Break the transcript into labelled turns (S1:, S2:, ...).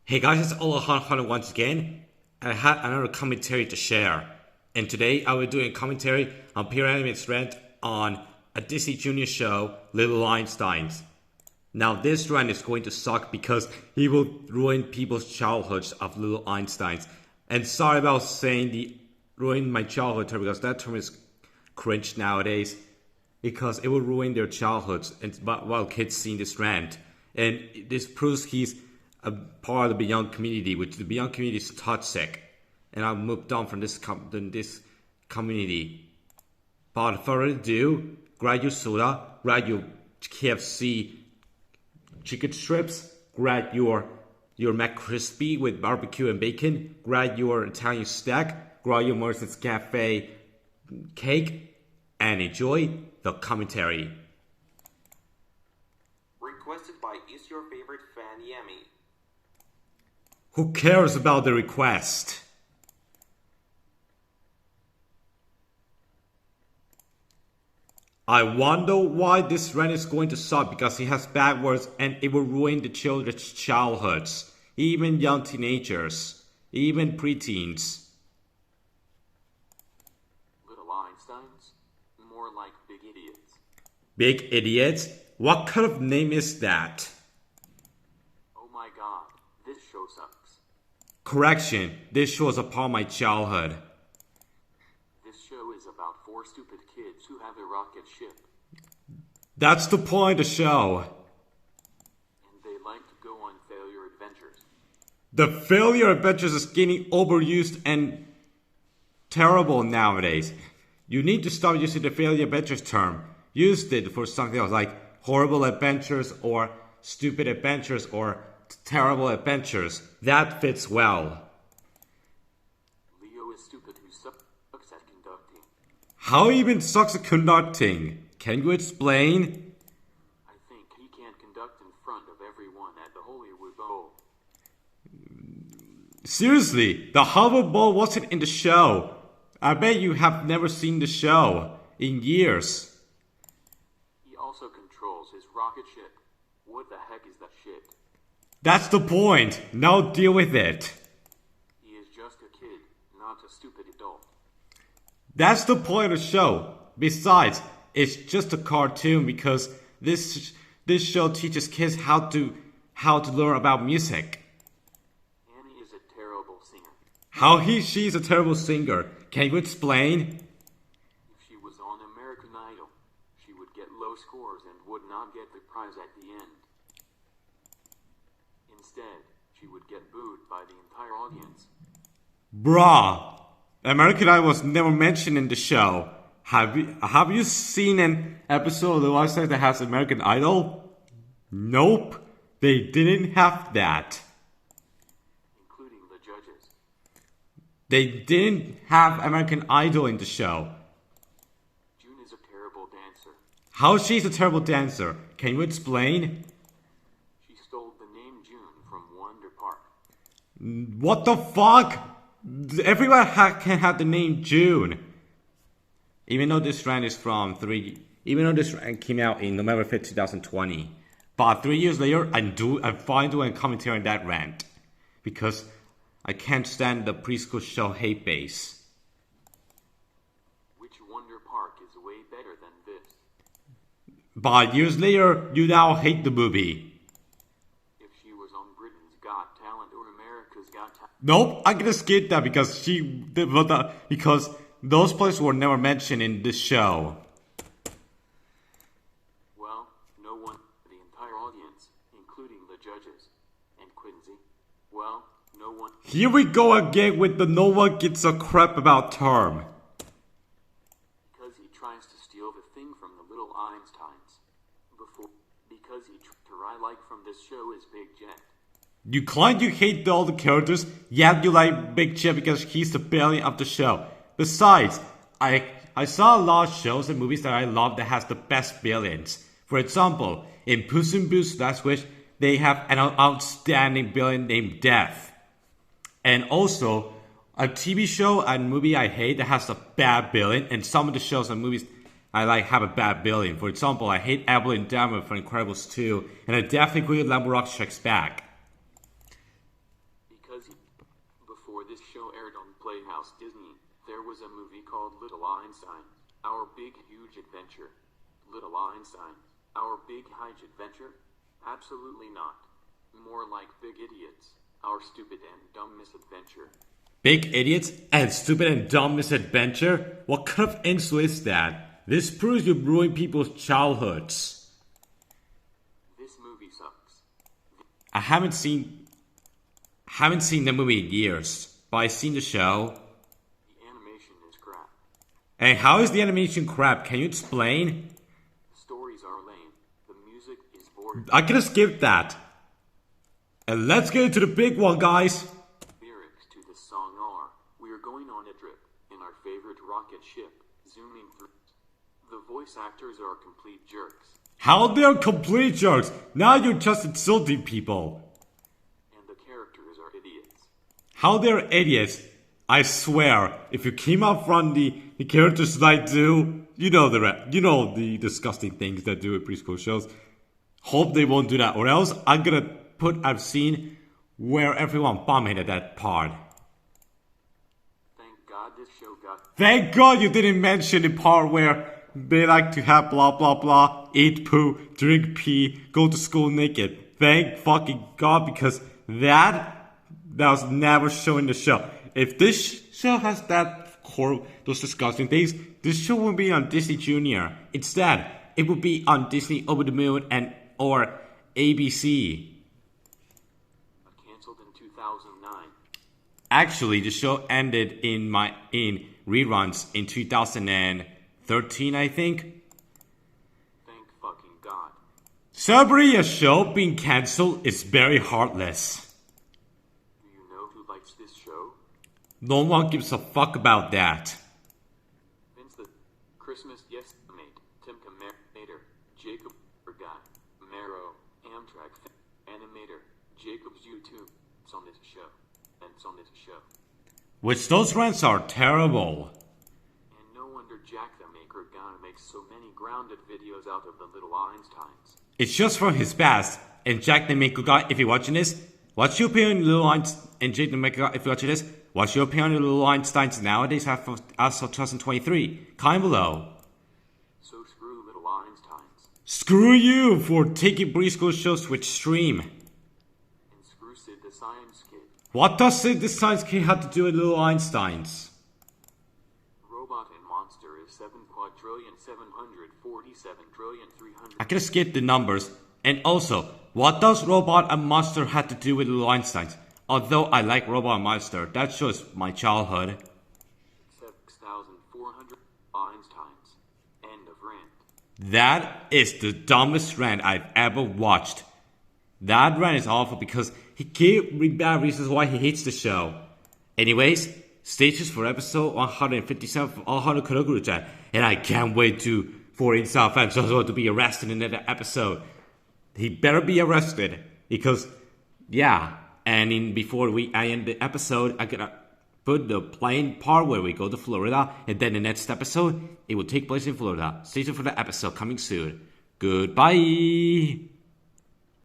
S1: Hey guys, it's Alejandro once again. I had another commentary to share. And today I will do a commentary on Pure Animate's rant on a Disney Junior show, Little Einsteins. Now this rant is going to suck because he will ruin people's childhoods of Little Einsteins. And sorry about saying the ruin my childhood term because that term is cringe nowadays. Because it will ruin their childhoods and while kids seeing this rant. And this proves he's a part of the Beyond community, which the Beyond community is toxic. And I've moved on from this community. But without further ado, grab your soda, grab your KFC chicken strips, grab your McCrispy with barbecue and bacon, grab your Italian stack, grab your Mercedes Cafe cake, and enjoy the commentary.
S2: Requested by Is Your Favorite Fan Yemi.
S1: Who cares about the request? I wonder why this rant is going to suck because he has bad words and it will ruin the children's childhoods, even young teenagers, even preteens.
S2: Little Einsteins? More like big idiots.
S1: Big idiots? What kind of name is that?
S2: Oh my god, this show sucks.
S1: Correction, this show is a part of my childhood.
S2: This show is about 4 stupid kids who have a rocket ship.
S1: That's the point of the show.
S2: And they like to go on failure adventures.
S1: The failure adventures is getting overused and terrible nowadays. You need to stop using the failure adventures term. Use it for something else like horrible adventures or stupid adventures or terrible adventures. That fits well.
S2: Leo is stupid who sucks at conducting.
S1: How even sucks at conducting? Can you explain?
S2: I think he can't conduct in front of everyone at the Hollywood Bowl.
S1: Seriously, the Hollywood Bowl wasn't in the show. I bet you have never seen the show in years.
S2: He also controls his rocket ship. What the heck is that shit?
S1: That's the point. Now deal with it.
S2: He is just a kid, not a stupid adult.
S1: That's the point of the show. Besides, it's just a cartoon because this show teaches kids how to learn about music.
S2: Annie is a terrible singer.
S1: How she's a terrible singer. Can you explain?
S2: If she was on American Idol, she would get low scores and would not get the prize at the end. Instead, she would get booed by the entire audience.
S1: Bruh, American Idol was never mentioned in the show. Have you seen an episode of the website that has American Idol? Nope, they didn't have that.
S2: Including the judges.
S1: They didn't have American Idol in the show.
S2: June is a terrible dancer.
S1: How she's a terrible dancer? Can you explain?
S2: She stole the name June from Wonder Park.
S1: What the fuck? Everyone can have the name June. Even though this rant came out in November 5th, 2020. But 3 years later, I'm finally doing a commentary on that rant. Because I can't stand the preschool show hate base.
S2: Which Wonder Park is way better than this?
S1: But years later, you now hate the movie.
S2: If she was on Britain's Got Talent or America's Got Talent.
S1: Nope, I'm gonna skip that because because those places were never mentioned in this show.
S2: Well, no one, the entire audience, including the judges, and Quincy. Well, no one.
S1: Here we go again with the no one gives a crap about term.
S2: Because he tries to steal the thing from the little Einsteins. Because I like from this show is Big Jet.
S1: You claim you hate all the characters, yet you like Big Jet because he's the belly of the show. Besides, I saw a lot of shows and movies that I love that has the best villains. For example, in Puss in Boots Last Wish, they have an outstanding villain named Death. And also, a TV show and movie I hate that has a bad villain, and some of the shows and movies I like have a bad villain. For example, I hate Evelyn Diamond from Incredibles 2, and I definitely agree with Lambo Rock Strikes Back.
S2: Before this show aired on Playhouse Disney, there was a movie called Little Einsteins, Our Big Huge Adventure. Little Einsteins, Our Big Huge Adventure? Absolutely not. More like Big Idiots, Our Stupid and Dumb Misadventure.
S1: Big idiots and stupid and dumb misadventure? What kind of insult is that? This proves you ruin people's childhoods.
S2: This movie sucks.
S1: I haven't seen the movie in years, but I've seen the show.
S2: The animation is crap.
S1: And how is the animation crap? Can you explain?
S2: Stories are lame. The music is boring.
S1: I could have skipped that. And let's get into the big one, guys.
S2: Lyrics to this song are, we're going on a trip in our favorite rocket ship, zooming through. The voice actors are complete jerks.
S1: How they're complete jerks? Now you're just insulting people.
S2: And the characters are idiots.
S1: How they're idiots? I swear, if you came up from the characters that I do, you know the disgusting things that do at preschool shows. Hope they won't do that, or else I'm gonna put I've seen where everyone vomited that part.
S2: Thank God this show got.
S1: Thank God you didn't mention the part where they like to have blah blah blah, eat poo, drink pee, go to school naked. Thank fucking God, because that was never shown in the show. If this show has those disgusting things, this show would be on Disney Junior. Instead, it would be on Disney Over the Moon or ABC.
S2: Canceled in 2009.
S1: Actually, the show ended in reruns in 2013, I think.
S2: Thank fucking God.
S1: Celebrating a show being cancelled is very heartless.
S2: Do you know who likes this show?
S1: No one gives a fuck about that.
S2: Vince the Christmas Yes Mate, Tim Commentator, Jacob Guy, Marrow, Amtrak Animator, Jacob's YouTube. It's on this show. And it's on this show.
S1: Which those rants are terrible.
S2: And no wonder Jack the Maker Guy makes so many grounded videos out of the little Einsteins.
S1: It's just from his past. And Jack the Maker Guy, if you're watching this, what's your opinion on Little Einsteins? And Jack the Maker Guy, if you're watching this, what's your opinion on Little Einsteins nowadays as of 2023? Comment below.
S2: So screw little Einsteins.
S1: Screw you for taking preschool shows with stream.
S2: And screw Sid the Science Kid.
S1: What does Sid the Science Kid have to do with Little Einsteins?
S2: Robot and Monster is 7,747,300,300.
S1: I could have skipped the numbers. And also, what does Robot and Monster have to do with Little Einsteins? Although I like Robot and Monster, that shows my childhood.
S2: 6,400 Einsteins. End of rant.
S1: That is the dumbest rant I've ever watched. That rant is awful because he gave me bad reasons why he hates the show. Anyways, stay tuned for episode 157 of Alejandro Commentaries, and I can't wait for Inside fans to be arrested in that episode. He better be arrested because, yeah. And before I end the episode, I'm gonna put the plane part where we go to Florida, and then the next episode it will take place in Florida. Stay tuned for the episode coming soon. Goodbye.